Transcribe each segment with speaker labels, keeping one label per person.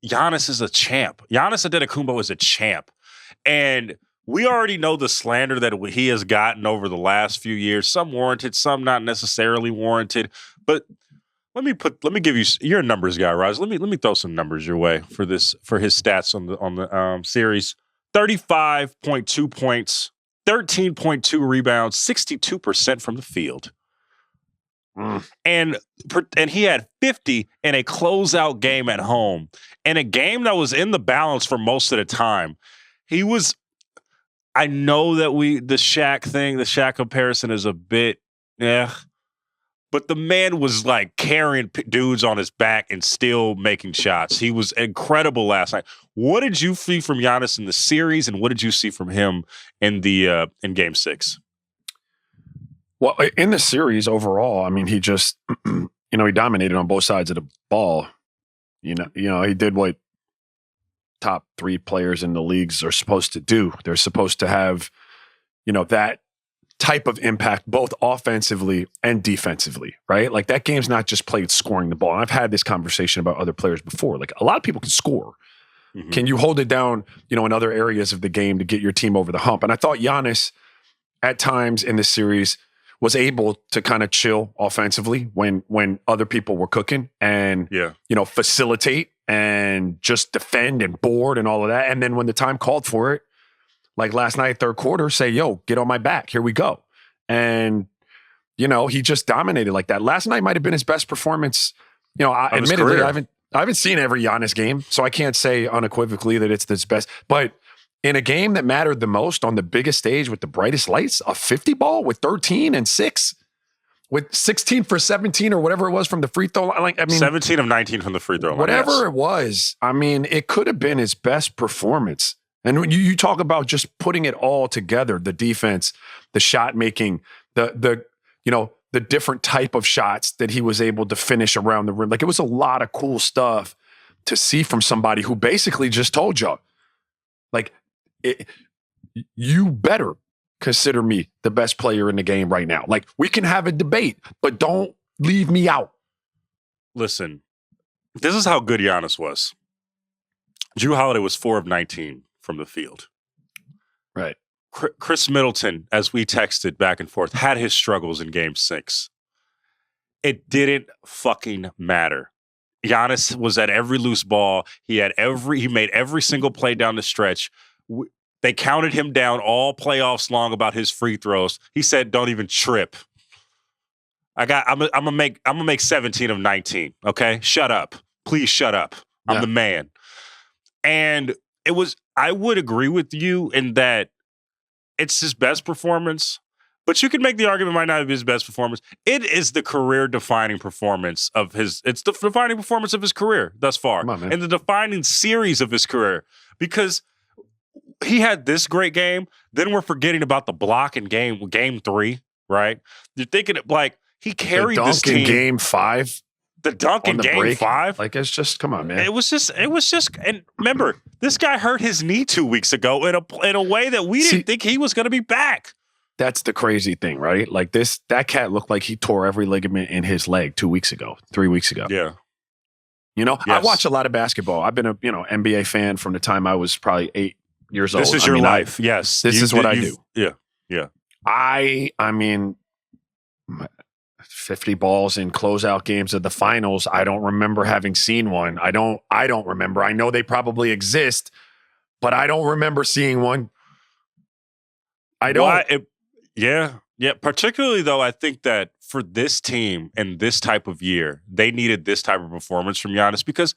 Speaker 1: Giannis is a champ. Giannis Antetokounmpo is a champ. And we already know the slander that he has gotten over the last few years, some warranted, some not necessarily warranted. But let me give you, you're a numbers guy, Raj. Let me throw some numbers your way for his stats on the series. 35.2 points, 13.2 rebounds, 62% from the field. And he had 50 in a closeout game at home, and a game that was in the balance for most of the time. He was. I know that the Shaq comparison is a bit, but the man was like carrying dudes on his back and still making shots. He was incredible last night. What did you see from Giannis in the series, and what did you see from him in in Game 6?
Speaker 2: Well, in the series overall, I mean, he just, he dominated on both sides of the ball. He did what top 3 players in the leagues are supposed to do. They're supposed to have, that type of impact, both offensively and defensively, right? Like, that game's not just played scoring the ball. And I've had this conversation about other players before. Like, a lot of people can score. Mm-hmm. Can you hold it down, in other areas of the game to get your team over the hump? And I thought Giannis, at times in this series, was able to kind of chill offensively when other people were cooking and, facilitate and just defend and board and all of that. And then when the time called for it, like last night, third quarter, say, yo, get on my back. Here we go. And, he just dominated like that. Last night might have been his best performance. Admittedly, I haven't seen every Giannis game, so I can't say unequivocally that it's his best. But in a game that mattered the most on the biggest stage with the brightest lights, a 50 ball with 13 and 6, with 16 for 17 or whatever it was from the free throw line.
Speaker 1: 17 of 19 from the free throw line.
Speaker 2: Whatever it was, it could have been his best performance. And when you talk about just putting it all together, the defense, the shot making, the different type of shots that he was able to finish around the rim. Like, it was a lot of cool stuff to see from somebody who basically just told you, like, you better consider me the best player in the game right now. Like, we can have a debate, but don't leave me out.
Speaker 1: Listen, this is how good Giannis was. Jrue Holiday was 4 of 19 from the field.
Speaker 2: Right.
Speaker 1: Chris Middleton, as we texted back and forth, had his struggles in Game 6. It didn't fucking matter. Giannis was at every loose ball. He made every single play down the stretch. They counted him down all playoffs long about his free throws. He said, "Don't even trip. I'm gonna make 17 of 19. Okay, shut up, please shut up. I'm the man." And I would agree with you in that it's his best performance, but you could make the argument it might not be his best performance. It is the career-defining performance of his. It's the defining performance of his career thus far, and the defining series of his career, because he had this great game. Then we're forgetting about the block in game 3, right? You're thinking like he carried this team.
Speaker 2: Game 5.
Speaker 1: The dunk in Game 5.
Speaker 2: Like, it's just, come on, man.
Speaker 1: It was just, and remember, this guy hurt his knee 2 weeks ago in a way that we didn't think he was going to be back.
Speaker 2: That's the crazy thing, right? Like, that cat looked like he tore every ligament in his leg 3 weeks ago.
Speaker 1: Yeah.
Speaker 2: Yes. I watch a lot of basketball. I've been a NBA fan from the time I was probably 8 years old.
Speaker 1: This is your life. Yes.
Speaker 2: This is what I do.
Speaker 1: Yeah. Yeah.
Speaker 2: I mean, 50 balls in closeout games of the finals. I don't remember having seen one. I don't remember. I know they probably exist, but I don't remember seeing one. I don't.
Speaker 1: Yeah. Particularly though, I think that for this team and this type of year, they needed this type of performance from Giannis, because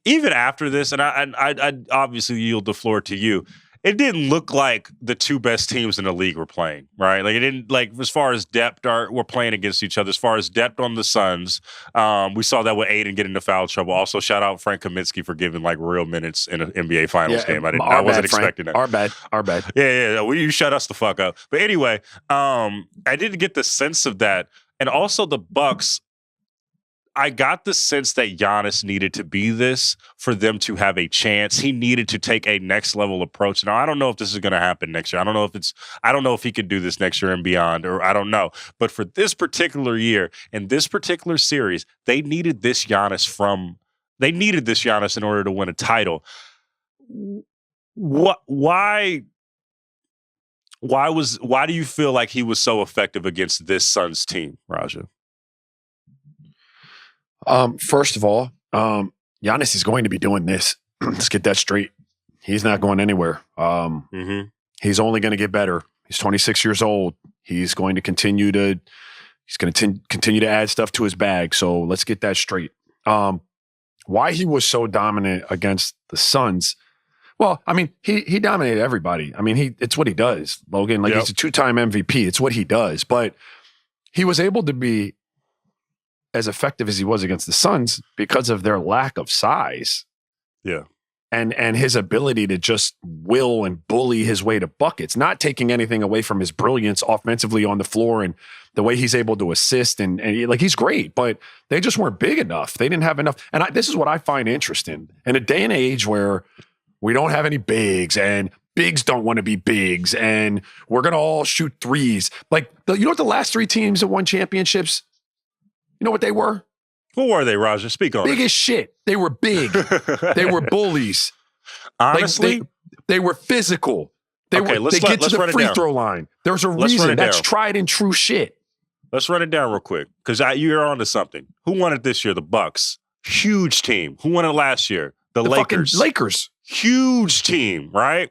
Speaker 1: even after this, and I obviously yield the floor to you, it didn't look like the two best teams in the league were playing, right? Like, it didn't, like, as far as depth, we're playing against each other. As far as depth on the Suns, we saw that with Aiden getting into foul trouble. Also, shout out Frank Kaminsky for giving, like, real minutes in an NBA Finals game. I wasn't expecting that.
Speaker 2: Our bad.
Speaker 1: Yeah. Well, you shut us the fuck up. But anyway, I didn't get the sense of that. And also the Bucks, I got the sense that Giannis needed to be this for them to have a chance. He needed to take a next level approach. Now, I don't know if this is going to happen next year. I don't know if he could do this next year and beyond, or I don't know. But for this particular year and this particular series, they needed this Giannis from They needed this Giannis in order to win a title. Why do you feel like he was so effective against this Suns team, Raja?
Speaker 2: First of all, Giannis is going to be doing this. Let's get that straight. He's not going anywhere. He's only going to get better. He's 26 years old. He's going to continue to add stuff to his bag. So let's get that straight. Why he was so dominant against the Suns? Well, I mean, he dominated everybody. I mean, it's what he does, Logan. Like, he's a 2-time MVP. It's what he does. But he was able to be as effective as he was against the Suns because of their lack of size.
Speaker 1: Yeah.
Speaker 2: And his ability to just will and bully his way to buckets, not taking anything away from his brilliance offensively on the floor and the way he's able to assist. And like, he's great, but they just weren't big enough. They didn't have enough. And this is what I find interesting. In a day and age where we don't have any bigs and bigs don't want to be bigs and we're going to all shoot threes. Like, you know what the last 3 teams that won championships, you know what they were?
Speaker 1: Who were they, Raja? Speak on it.
Speaker 2: Big as shit. They were big. They were bullies.
Speaker 1: Honestly,
Speaker 2: like they were physical. They get to the free throw line. There's a reason. That's tried and true shit.
Speaker 1: Let's run it down real quick because you're onto something. Who won it this year? The Bucks. Huge team. Who won it last year? The Lakers.
Speaker 2: Lakers. Huge
Speaker 1: team, right?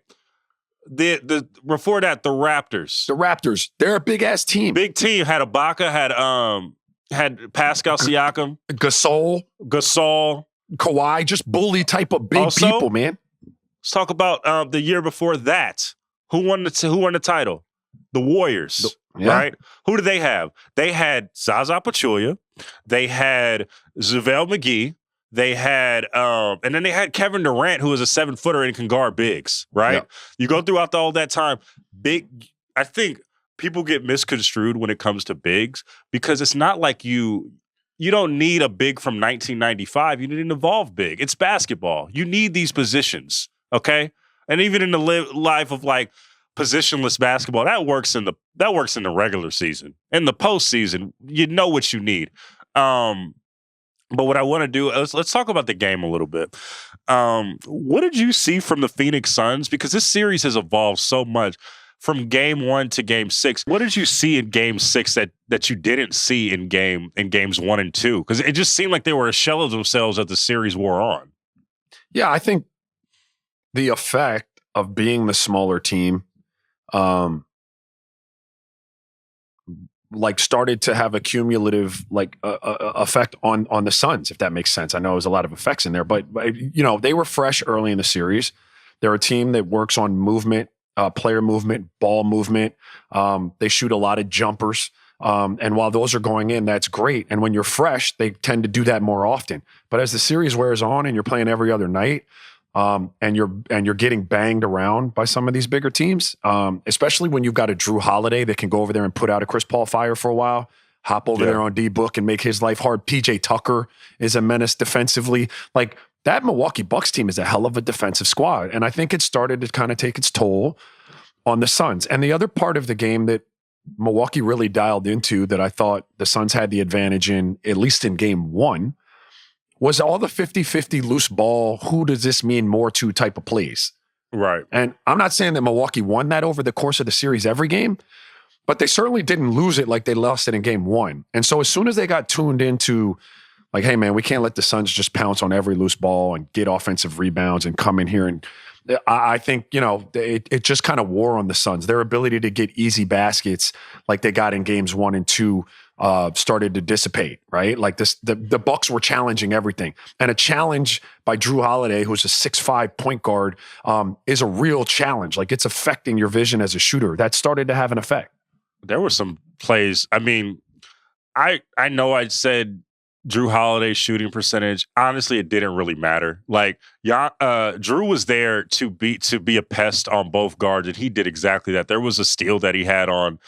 Speaker 1: The before that, the Raptors.
Speaker 2: The Raptors. They're a big ass team.
Speaker 1: Big team. Had Ibaka. Had Pascal Siakam.
Speaker 2: Gasol. Kawhi. Just bully type of big people, man.
Speaker 1: Let's talk about the year before that. Who won the title? The Warriors, right? Who do they have? They had Zaza Pachulia. They had JaVale McGee. They had, and then they had Kevin Durant, who is a 7-footer and can guard bigs, right? Yeah. You go throughout all that time. I think people get misconstrued when it comes to bigs because it's not like you don't need a big from 1995. You need an evolved big. It's basketball. You need these positions, okay? And even in the life of like positionless basketball, that works in the regular season. In the postseason, you know what you need. But what I want to do, let's talk about the game a little bit. What did you see from the Phoenix Suns? Because this series has evolved so much from game 1 to game 6. What did you see in game 6 that you didn't see in games 1 and 2? Because it just seemed like they were a shell of themselves as the series wore on.
Speaker 2: Yeah, I think the effect of being the smaller team started to have a cumulative effect on the Suns, if that makes sense. I know there's a lot of effects in there, but they were fresh early in the series. They're a team that works on movement, player movement, ball movement. They shoot a lot of jumpers. And while those are going in, that's great. And when you're fresh, they tend to do that more often. But as the series wears on and you're playing every other night, and you're getting banged around by some of these bigger teams, especially when you've got a Drew Holiday that can go over there and put out a Chris Paul fire for a while, hop over there on D-Book and make his life hard. PJ Tucker is a menace defensively. Like, that Milwaukee Bucks team is a hell of a defensive squad. And I think it started to kind of take its toll on the Suns. And the other part of the game that Milwaukee really dialed into that I thought the Suns had the advantage in, at least in game 1, was all the 50-50 loose ball, who does this mean more to type of plays.
Speaker 1: Right.
Speaker 2: And I'm not saying that Milwaukee won that over the course of the series every game, but they certainly didn't lose it like they lost it in game 1. And so as soon as they got tuned into like, hey man, we can't let the Suns just pounce on every loose ball and get offensive rebounds and come in here. And I think, it just kind of wore on the Suns. Their ability to get easy baskets like they got in games 1 and 2 started to dissipate, right? Like the Bucks were challenging everything. And a challenge by Drew Holiday, who's a 6'5" point guard, is a real challenge. Like, it's affecting your vision as a shooter. That started to have an effect.
Speaker 1: There were some plays. I mean, I know I said Drew Holiday's shooting percentage. Honestly, it didn't really matter. Like, Drew was there to be a pest on both guards, and he did exactly that. There was a steal that he had on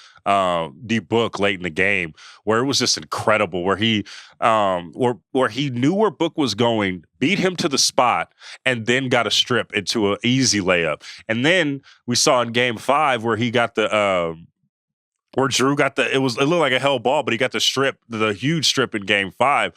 Speaker 1: D-Book late in the game where it was just incredible, where he where he knew where Book was going, beat him to the spot, and then got a strip into an easy layup. And then we saw in game 5 where he got the where Drew got it looked like a hell ball, but he got the huge strip in game 5.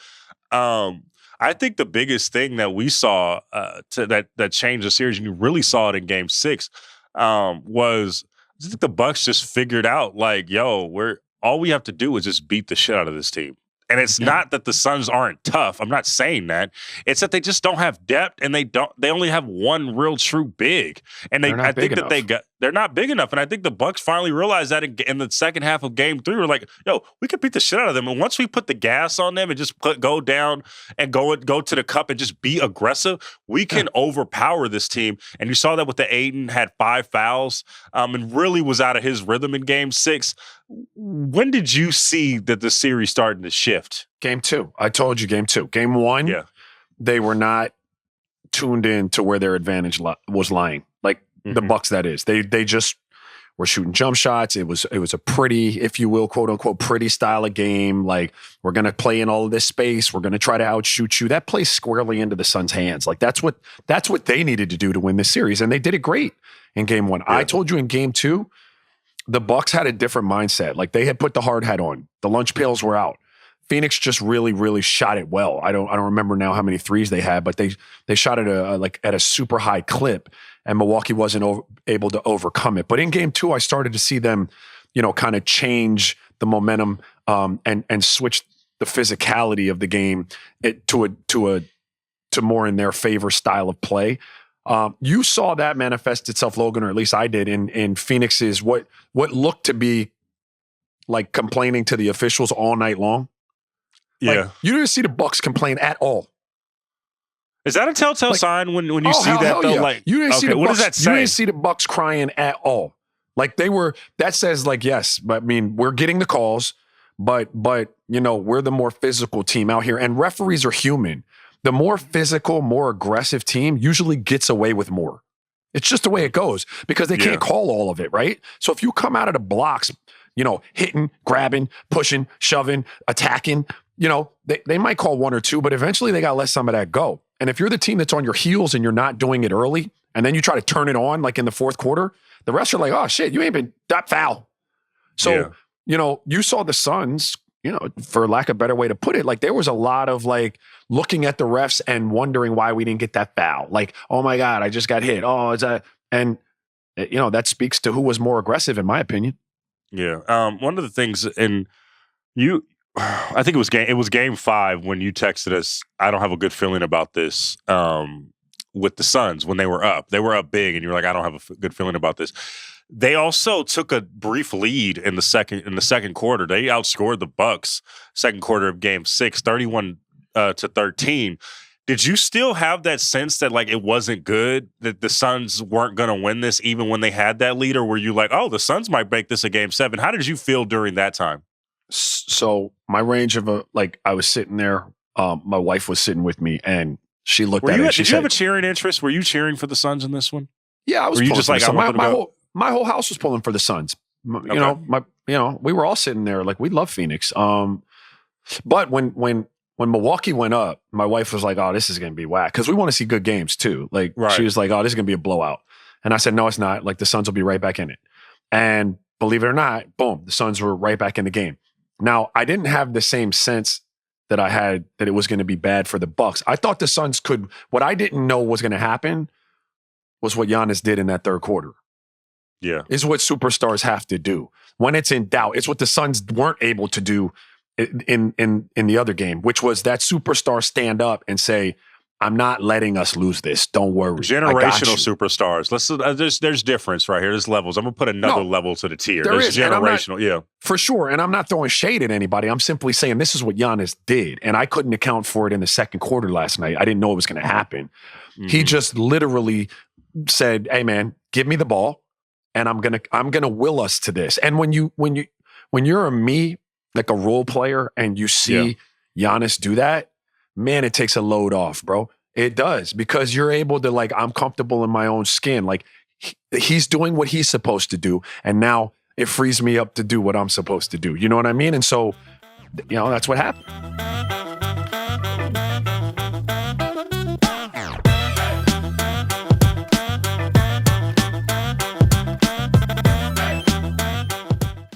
Speaker 1: I I think the biggest thing that we saw that changed the series, and you really saw it in Game 6, was I think the Bucks just figured out like, yo, all we have to do is just beat the shit out of this team. And it's not that the Suns aren't tough. I'm not saying that. It's that they just don't have depth, and they only have one real true big. And they're not big enough. And I think the Bucks finally realized that in the second half of Game 3. We're like, yo, we could beat the shit out of them. And once we put the gas on them and just go down and go to the cup and just be aggressive, we can overpower this team. And you saw that with the Ayton had 5 fouls and really was out of his rhythm in Game 6. When did you see that the series starting to shift?
Speaker 2: Game 2. I told you Game 2. Game 1, they were not tuned in to where their advantage was lying. Like the Bucks, that is. They just were shooting jump shots. It was a pretty, if you will, quote unquote, pretty style of game. Like, we're going to play in all of this space. We're going to try to outshoot you. That plays squarely into the Suns' hands. Like, that's what they needed to do to win this series. And they did it great in Game 1. Yeah. I told you in Game 2, the Bucks had a different mindset. Like, they had put the hard hat on. The lunch pails were out. Phoenix just really, really shot it well. I don't remember now how many threes they had, but they shot it at a super high clip, and Milwaukee wasn't able to overcome it. But in Game 2, I started to see them, kind of change the momentum and switch the physicality of the game to more in their favor style of play. You saw that manifest itself, Logan, or at least I did, in Phoenix's what looked to be like complaining to the officials all night long. Like,
Speaker 1: yeah,
Speaker 2: you didn't see the Bucks complain at all.
Speaker 1: Is that a telltale sign when you see that though?
Speaker 2: Yeah.
Speaker 1: Like,
Speaker 2: you didn't see the
Speaker 1: what
Speaker 2: Bucks,
Speaker 1: does that say?
Speaker 2: You didn't see the Bucks crying at all. Like, that says like, yes, but I mean, we're getting the calls, but we're the more physical team out here, and referees are human. The more physical, more aggressive team usually gets away with more. It's just the way it goes because they can't call all of it, right? So if you come out of the blocks, hitting, grabbing, pushing, shoving, attacking, they might call 1 or 2, but eventually they got to let some of that go. And if you're the team that's on your heels and you're not doing it early, and then you try to turn it on like in the fourth quarter, the rest are like, oh shit, you ain't been that foul. So, you saw the Suns, for lack of a better way to put it, like there was a lot of like looking at the refs and wondering why we didn't get that foul. Like, oh my God, I just got hit. Oh, and that speaks to who was more aggressive, in my opinion.
Speaker 1: Yeah. One of the things, and I think it was Game 5 when you texted us, I don't have a good feeling about this, with the Suns when they were up. They were up big, and you're like, I don't have a good feeling about this. They also took a brief lead in the second quarter. They outscored the Bucks second quarter of Game 6, 31-13. Did you still have that sense that like it wasn't good, that the Suns weren't going to win this even when they had that lead, or were you like, oh, the Suns might make this a Game 7? How did you feel during that time?
Speaker 2: So my range of I was sitting there, my wife was sitting with me, and she looked at it.
Speaker 1: Did you have a cheering interest? Were you cheering for the Suns in this one?
Speaker 2: Yeah, I was.
Speaker 1: Were you just like,
Speaker 2: my whole house was pulling for the Suns. We were all sitting there like, we love Phoenix. But when Milwaukee went up, my wife was like, oh, this is going to be whack, because we want to see good games too. Like, she was like, oh, this is going to be a blowout. And I said, no, it's not. Like, the Suns will be right back in it. And believe it or not, boom, the Suns were right back in the game. Now, I didn't have the same sense that I had that it was going to be bad for the Bucks. I thought the Suns could. What I didn't know was going to happen was what Giannis did in that third quarter.
Speaker 1: Yeah.
Speaker 2: Is what superstars have to do. When it's in doubt, it's what the Suns weren't able to do in the other game, which was that superstar stand up and say, I'm not letting us lose this. Don't worry.
Speaker 1: Generational superstars. There's difference right here. There's levels. I'm gonna put another level to the tier. There's generational,
Speaker 2: for sure. And I'm not throwing shade at anybody. I'm simply saying this is what Giannis did, and I couldn't account for it in the second quarter last night. I didn't know it was going to happen. Mm-hmm. He just literally said, "Hey, man, give me the ball, and I'm gonna will us to this." And when you're like a role player, and you see Giannis do that, man, it takes a load off, bro. It does, because you're able to, like, I'm comfortable in my own skin. Like, he's doing what he's supposed to do, and now it frees me up to do what I'm supposed to do. You know what I mean? And so, that's what happened.